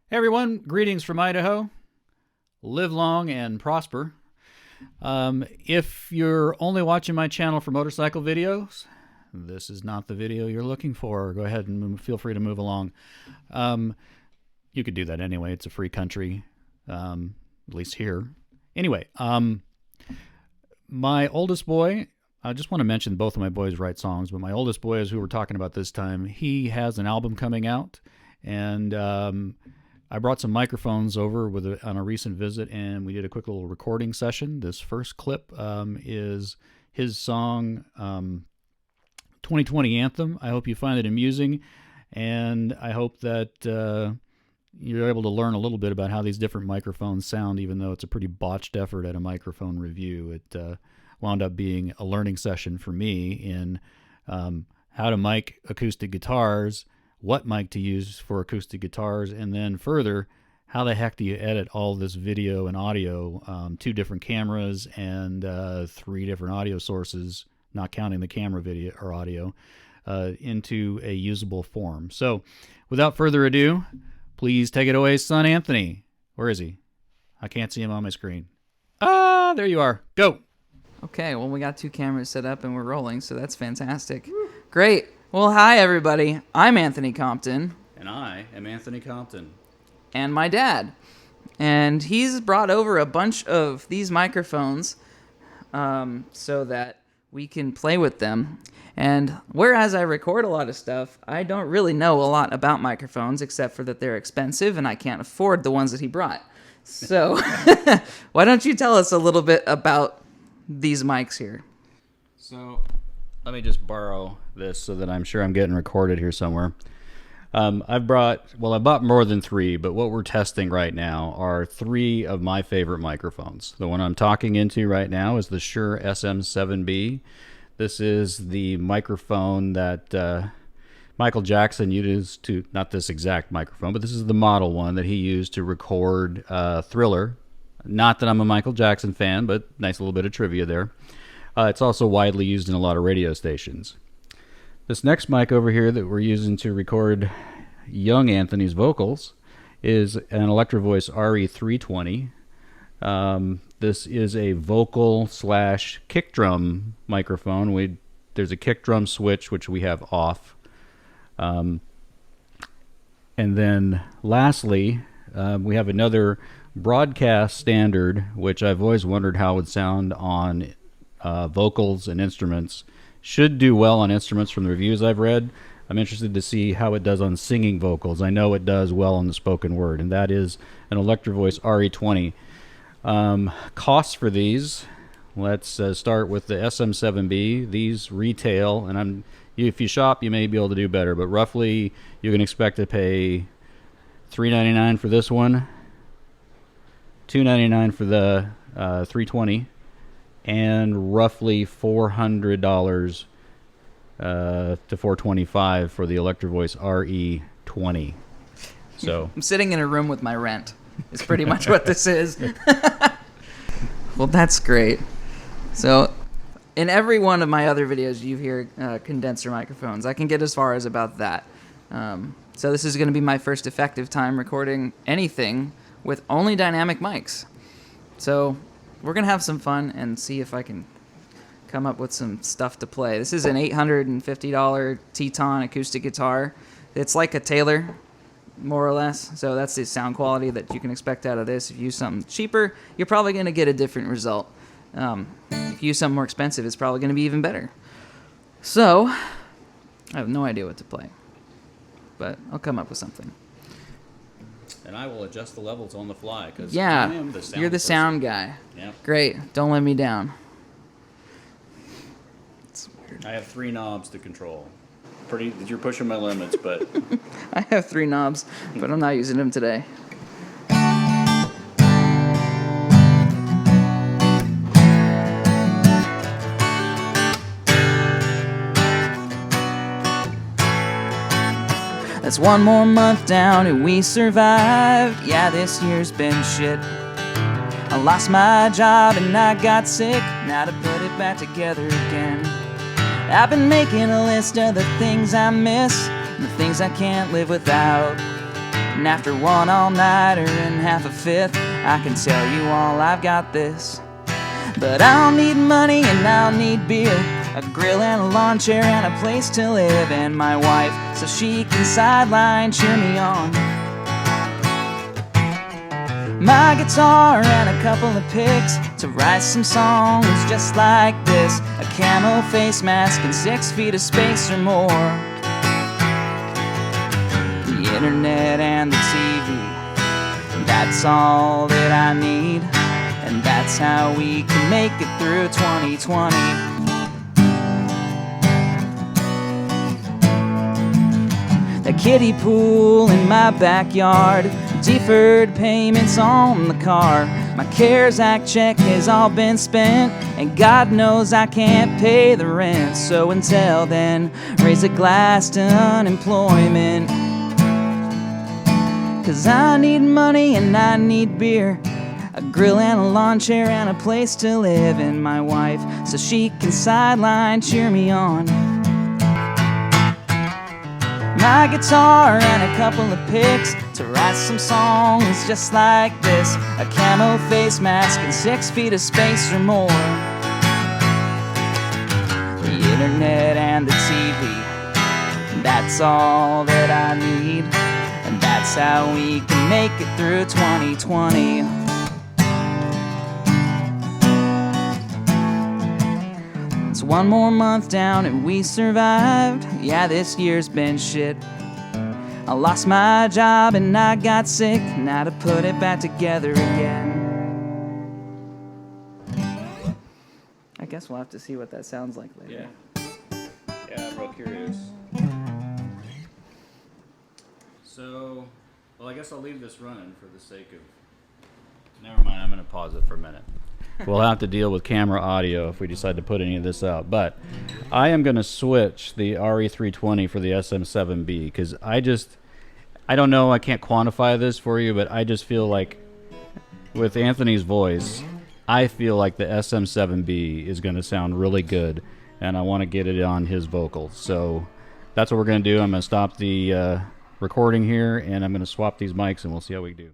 Hey everyone, greetings from Idaho. Live long and prosper. If you're only watching my channel for motorcycle videos, this is not the video you're looking for. Go ahead and feel free to move along. You could do that anyway. It's a free country, at least here. Anyway, my oldest boy, I just want to mention both of my boys write songs, but my oldest boy is who we're talking about this time. He has an album coming out, and I brought some microphones over on a recent visit, and we did a quick little recording session. This first clip is his song, 2020 Anthem. I hope you find it amusing, and I hope that you're able to learn a little bit about how these different microphones sound, even though it's a pretty botched effort at a microphone review. It wound up being a learning session for me in how to mic acoustic guitars, what mic to use for acoustic guitars, and then further, how the heck do you edit all this video and audio, 2 different cameras and 3 different audio sources, not counting the camera video or audio, into a usable form. So without further ado, please take it away, son Anthony. Where is he? I can't see him on my screen. Ah, there you are. Go. Okay, well, we got 2 cameras set up and we're rolling, so that's fantastic. Great. Well, hi, everybody. I'm Anthony Compton. And I am Anthony Compton. And my dad. And he's brought over a bunch of these microphones so that we can play with them. And whereas I record a lot of stuff, I don't really know a lot about microphones except for that they're expensive and I can't afford the ones that he brought. So why don't you tell us a little bit about these mics here? So let me just borrow this so that I'm sure I'm getting recorded here somewhere. I bought more than 3, but what we're testing right now are 3 of my favorite microphones. The one I'm talking into right now is the Shure SM7B. This is the microphone that Michael Jackson used to, not this exact microphone, but this is the model one that he used to record Thriller. Not that I'm a Michael Jackson fan, but nice little bit of trivia there. It's also widely used in a lot of radio stations. This next mic over here that we're using to record young Anthony's vocals is an Electro Voice RE320. This is a vocal / kick drum microphone. There's a kick drum switch, which we have off. And then lastly, we have another broadcast standard, which I've always wondered how it would sound on vocals and instruments. Should do well on instruments from the reviews I've read. I'm interested to see how it does on singing vocals. I know it does well on the spoken word, and that is an Electro Voice RE20. Costs for these, let's start with the SM7B. These retail, and if you shop, you may be able to do better, but roughly you can expect to pay $399 for this one, $299 for the 320, and roughly $400 to $425 for the Electro Voice RE20. So I'm sitting in a room with my rent. Is pretty much what this is. Well, that's great. So in every one of my other videos, you hear condenser microphones. I can get as far as about that. So this is going to be my first effective time recording anything with only dynamic mics. So we're going to have some fun and see if I can come up with some stuff to play. This is an $850 Teton acoustic guitar. It's like a Taylor, more or less. So that's the sound quality that you can expect out of this. If you use something cheaper, you're probably going to get a different result. If you use something more expensive, it's probably going to be even better. So I have no idea what to play, but I'll come up with something. And I will adjust the levels on the fly, because yeah, I am the sound you're the person. sound guy. Yeah. Great. Don't let me down. It's weird. I have 3 knobs to control. You're pushing my limits, but I have 3 knobs, but I'm not using them today. That's 1 more month down and we survived. Yeah, this year's been shit. I lost my job and I got sick. Now to put it back together again, I've been making a list of the things I miss and the things I can't live without. And after one all-nighter and half a fifth, I can tell you all I've got this. But I'll need money and I'll need beer, a grill and a lawn chair and a place to live, and my wife so she can sideline cheer me on. My guitar and a couple of picks to write some songs just like this, a camo face mask and 6 feet of space or more, the internet and the TV, that's all that I need, and that's how we can make it through 2020. The kiddie pool in my backyard, deferred payments on the car, my CARES Act check has all been spent, and God knows I can't pay the rent. So until then, raise a glass to unemployment, 'cause I need money and I need beer, a grill and a lawn chair and a place to live, and my wife so she can sideline cheer me on. My guitar and a couple of picks to write some songs just like this, a camo face mask and 6 feet of space or more, the internet and the TV, that's all that I need, and that's how we can make it through 2020. It's one more month down and we survived. Yeah, this year's been shit. I lost my job and I got sick. Now to put it back together again. I guess we'll have to see what that sounds like later. Yeah, I'm real curious. So, well, I guess I'll leave this running for the sake of... Never mind, I'm going to pause it for a minute. We'll have to deal with camera audio if we decide to put any of this out. But I am going to switch the RE320 for the SM7B because I don't know, I can't quantify this for you, but I just feel like with Anthony's voice, I feel like the SM7B is going to sound really good, and I want to get it on his vocals. So that's what we're going to do. I'm going to stop the recording here, and I'm going to swap these mics, and we'll see how we do.